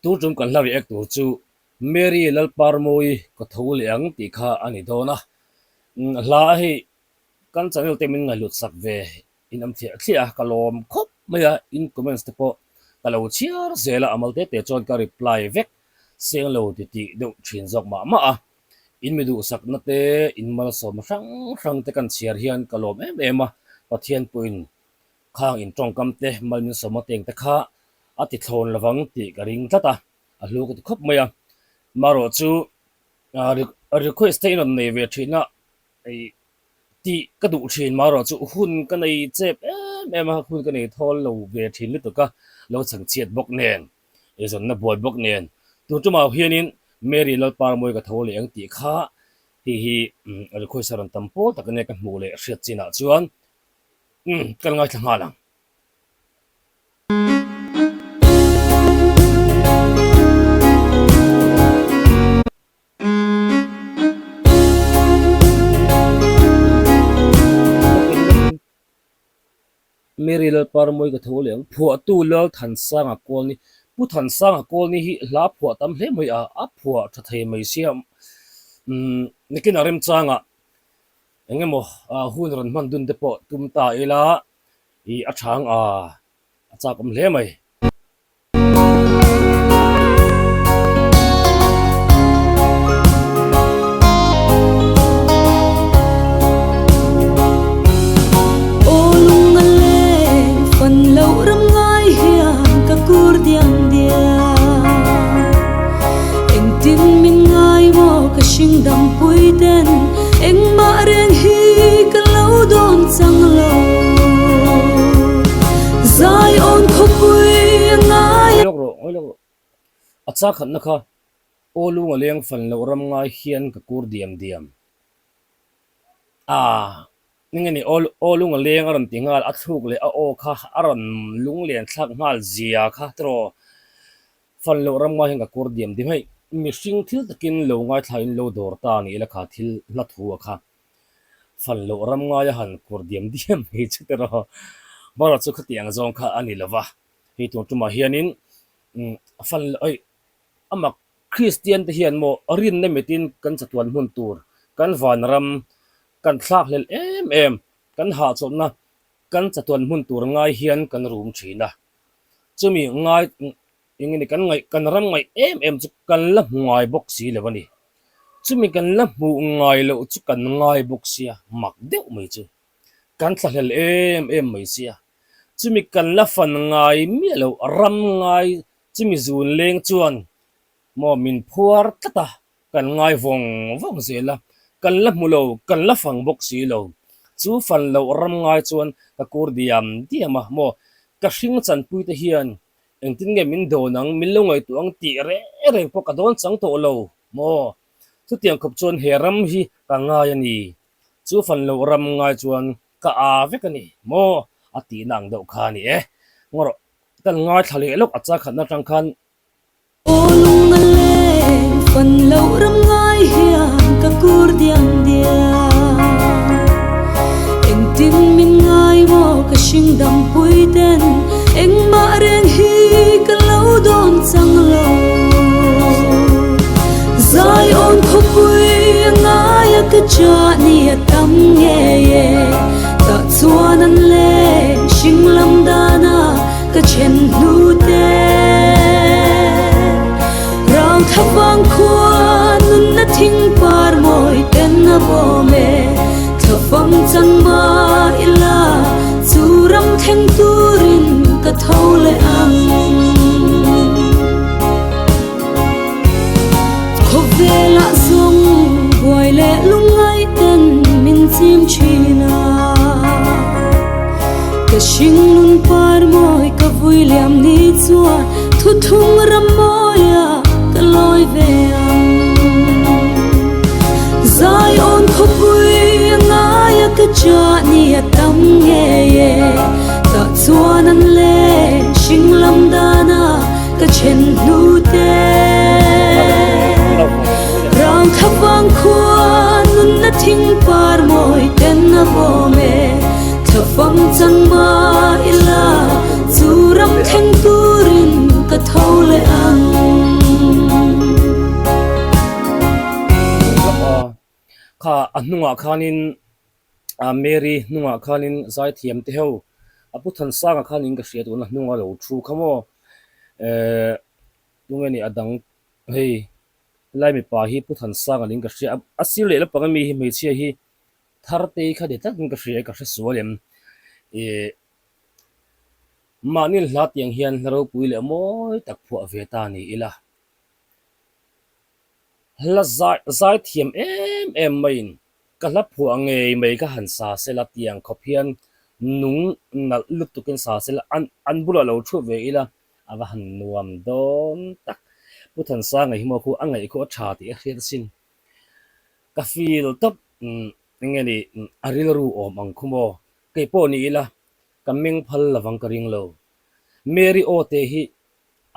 tu jum kan hlawi ek tu chu Mary LALPARMAWII ko tho liang ti kha ani dona hla hi kan channel temin ngai lut sak ve in am thia kalom khop maya in comments te po kalo chiar zela amalte te chon ka reply vek seng lo ti do thin jok ma a in mi du sak na te in mal som rang te kan chiar hian kalom em a pathian puin khang in tong kam te mal min som teng te kha ati thon lawang ti ka ring tata a lu ko khop maya maro chu request te in nei ve thina ai ti ka du thin maro chu hun ka nei chep em a hun ka nei thol lo ve thin lu to ka lo chang chiat bok nen e zon na boy bok nen tu chu ma hianin Mary LALPARMAWII ka thol ang ti kha hi request ran tampo takane ka mu le hriat china chuan kan ngai thanga lang Mary LALPARMAWII ka thol ang phua tu lal than sanga kol ni pu than sanga kol ni hi hla phua tam hle mai a phua tha thei mai siam nikin arem changa engemo hun ron man dun te po tum ta ila I athang achak hle mai dam pui den eng ma reng hi ka lo don chang lo zai on kho pui ngai oi lo acha khat na kha olu ngaleng fan lo ram ngai hian ka kur diam ningani olu ngaleng aran tingal athuk le a o kha aran lung len thak ngal zia kha tro fan lo ram ngai ka kur diam hai mishing thil takin lo ngai thlain lo dor ta ni la kha thil la thu kha fan lo ram ngai han kur diam hi chitero bara chu khatiang zong kha ani lawa hi tu tuma hianin fan oi ama Christian te hian mo arin ne metin kan chatuan hun tur kan van ram kan thlak lel em kan ha chomna kan chatuan hun tur ngai hian kan rum thina chumi ngai ingini kan ram ngai em chu kan la ngai box si lewani chumi kan la mu ngai lo chu kan ngai box sia mak deuh mai chu kan thlahel em mai sia chumi kan la fan ngai mi lo ram ngai chumi zun leng chuan mo min phuar tata kan ngai vong zela kan la mulo kan la fang box si lo chu fan lo ram ngai chuan ka kur diama mo ka hring chan pui te hian eng tin nge min do nang min lo ngai tu ang ti re po ka don chang to lo mo chu tiang khop chon heram hi ka ngai ani chu fan lo ram ngai chuan ka vek ani mo ati nang do kha ni ngoro kan ngai thali lok acha khat na tang khan olung ale fan lo ram ngai hian ka kur diam eng tin min ngai mo ka shing dam pui den eng ma reng hi ka lo don chang lo zai on kho pui ngai ka cha ni tam nge ye ta chuan an le shing lam dana ka chen nu te rang thawang khuan nun na thing par moi ten na bo me thafam chang ma ila churam theng turin ka thau le ang khovela song boy le lungai ten min chim china ka shing nun par moi ka vui liam ni chuan thu thung ram moya ka loi ve ang zai on kho pui ngai ka cha ni tam nge ye ta chuan an le shing lam dana ka chen nu te rang thawang khuan nun na thing par moi ten na bo me thafam chang ma ila churam theng turin ka thau le ang kha anunga khanin Mary nunga khanin zai thiam te ho apu than sanga khanin ka hriat una nunga lo thu khamo tungeni adang hei lai mi pa hi pu than sanga ling ka hria asil le la pangami hi mei chia hi thar te kha de tak ka hria ka hre sualem e manil hla tiang hian ro puile moi tak phu aveta ni ila hla zai thiam em main ka hla phu angei mei ka han sa se la tiang khopian nung nal lutukin sa se la an bula lo thu ve ila ava han nuam don tak puthan sa ngai mo khu angai ko tha ti a hriat sin ka feel top ngeni aril ru om ang khumo ke po ni ila kaming phal lawang ka ring lo Mary o te hi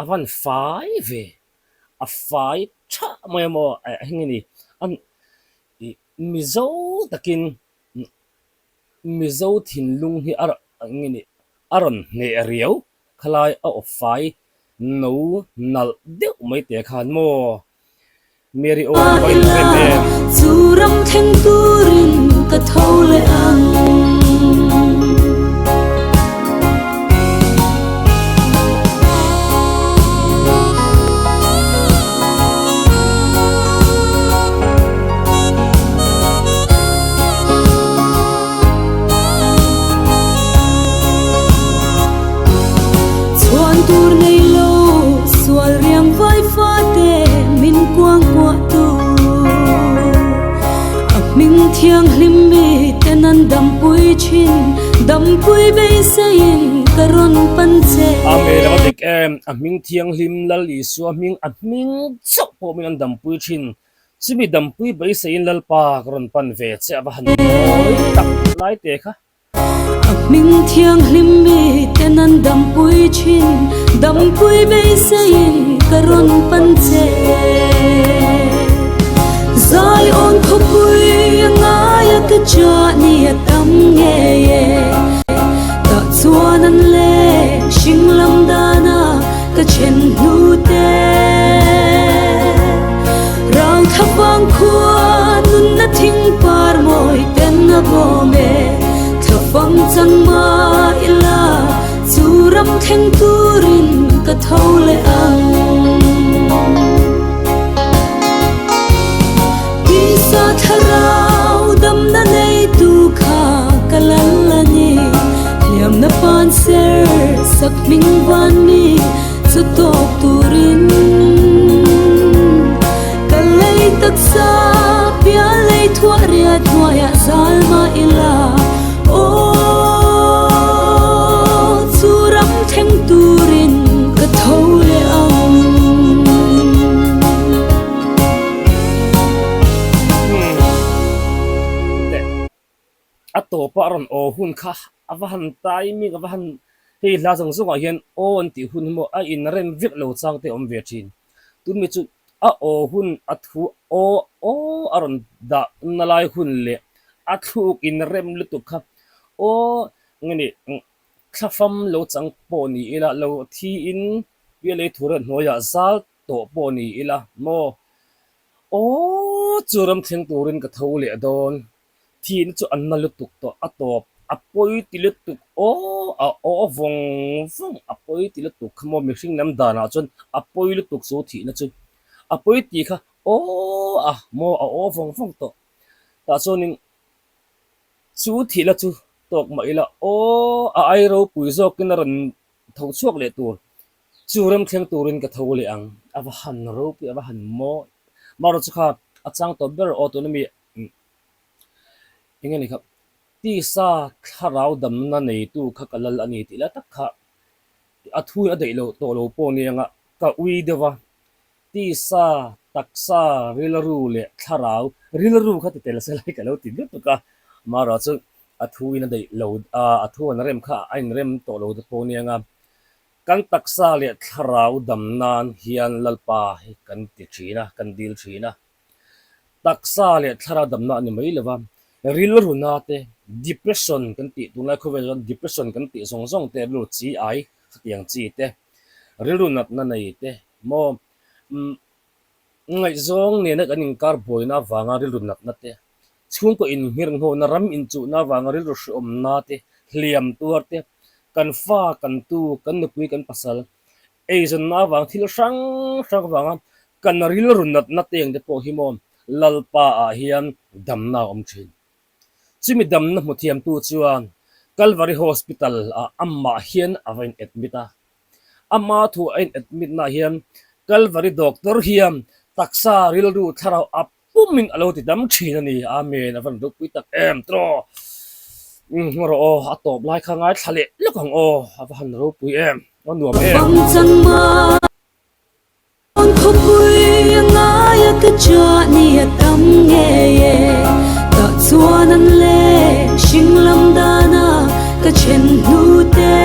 avan fai ve a fai cha mo ngeni an mizo takin mizo thin lung hi ar ngini aron ne riau khalai a ofai no nal de mai te khan mo Mary o bai rem churam theng turin ka thole ang thiang hlim mi tenan dam pui chin dam pui be sein karon pan che ame la dik aming thiang hlim lal i su aming aming chok po min dam pui chin chimi dam pui bai sein lal pa karon pan ve che aba han tak lai te kha aming thiang hlim mi tenan dam pui chin dam pui be sein karon pan che zai on khopui ngaya ka cha ni atam nge ye ta chuanan le shinglam dana ka chen nu te rang thapang khua nun na thing par moi ten na bo me thapang chang ma ila churam theng turin ka thole ang sa tharau dam na nei tu kha kalalani liam na pan ser sak ming van mi chu tok turin kalai tak sa pia lei thua ria thua zalma ila o churam theng turin ka thole ang ato paron o hun kha avahan tai mi avahan he la jong zong a hian o an ti hun mo a in rem vik lo chang te om ve thin tun mi chu a o hun a thu o aron da nalai hun le a thu in rem lu tu kha o ngani khafam lo chang po ni ila lo thi in ye le thuran hnoya zal to po ni ila mo o churam theng turin ka tho le don thin chu anna lutuk to atop apoi tilutuk o vong vong apoi tilutuk khamo mixing nam dana chon apoi lutuk so thi na chu apoi ti kha mo o vong vong to ta chonin chu thi la chu tok mai la ai ro pui zo kin ran thau chuak le tur churam theng turin ka tho le ang ava han ro pi ava han mo maro chu kha achang to ber autonomy ingani kha ti sa tharau dam na nei tu kha kalal ani ti la tak kha athu a dei lo to lo po ni anga ka ui dewa ti sa taksa rilaru le tharau rilaru kha ti tel se lai ka lo ti du to ka mara chu athu ina dei lo athu an rem kha ain rem to lo de po ni anga kan taksa le tharau dam nan hian lalpa hi kan ti thina kan dil thina taksa le tharau dam na ni mai lewa real runate depression kan ti tunai khovel depression kan ti song song te lu chi ai yang chi te real runat na nei te mo ngai zong ne na kanin kar boina wanga real runat na te chung ko in hir ngo na ram in chu na wang ril ro om na te hliam tuar te kan fa kan tu kan nu pui kan pasal Asian na wang thil sang sang wang kan ril runat na teng de po himon lalpa a hian dam na om thin chimi dam na muthiam tu chuan Calvary Hospital a amma hian avain admita amma thu ain admit na hian Calvary doctor hiam taksa ril ru tharau apumin alo ti dam thina ni amen avan duk pi tak em tro ngoro o atop lai khangai thale lokang o avan ro pui em nuam em phong chân ma on khóc vui ngay cái cha ni tâm nghe ye ta chuan an le sing lam dana ka chen nu te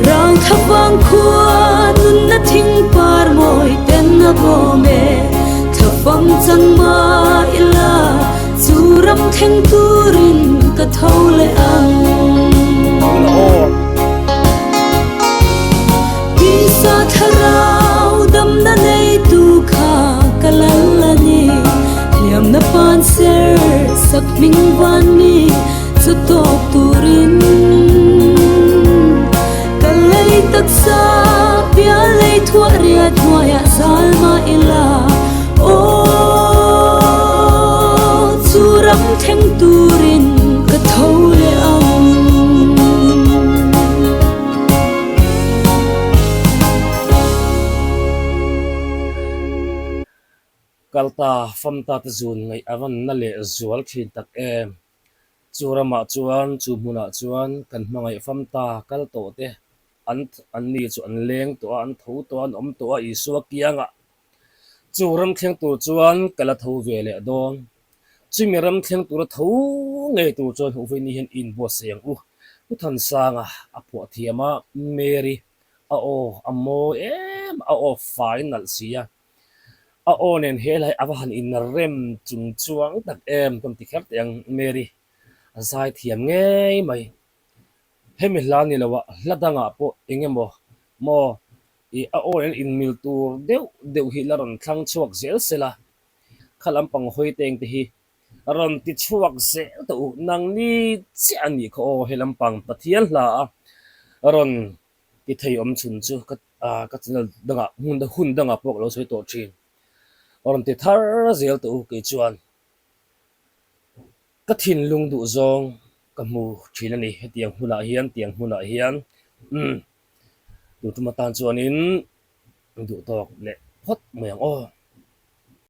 rang thawang khuan nun na thing par moi ten na bo me tha phong chân ma ila churam theng turin ka thole ang sa tharau dam na nei tu kha kalalani liam na pan ser sak ming van mi chu tok turin kalai taksa pia lei thua ria thua ya salma ila o churam theng turin ka thole ang kalta famta te zun ngai avan na le zual thin tak em churama chuan chu hmuna chuan kan hmangai famta kal to te an ni chu an leng to an tho to an om to a isua kianga churam thleng tur chuan kala tho vele don chimiram thleng tur tho ngai tur chuan hu ve ni hen in bo seng u than sanga a pho thiama Mary a o amo em a o final sia a onen helai awahan in rem chung chuang tak em tom ti khap teng Mary azai thiam ngei mai hemi hlani lawa hladanga po engemo mo I a onen in mil tur deu hi laron thlang chuak zel sela khalam pang hoi teng te hi ron ti chuak zel to nang ni chi ani kho helam pang pathian hla ron ti thei om chun chu ka channel danga hun danga pok lo soi to thin ron ti thar zel to ke chuan ka thin lung du zong ka mu thina ni tiang huna hian du tuma tan chuan in du tok le hot mayang o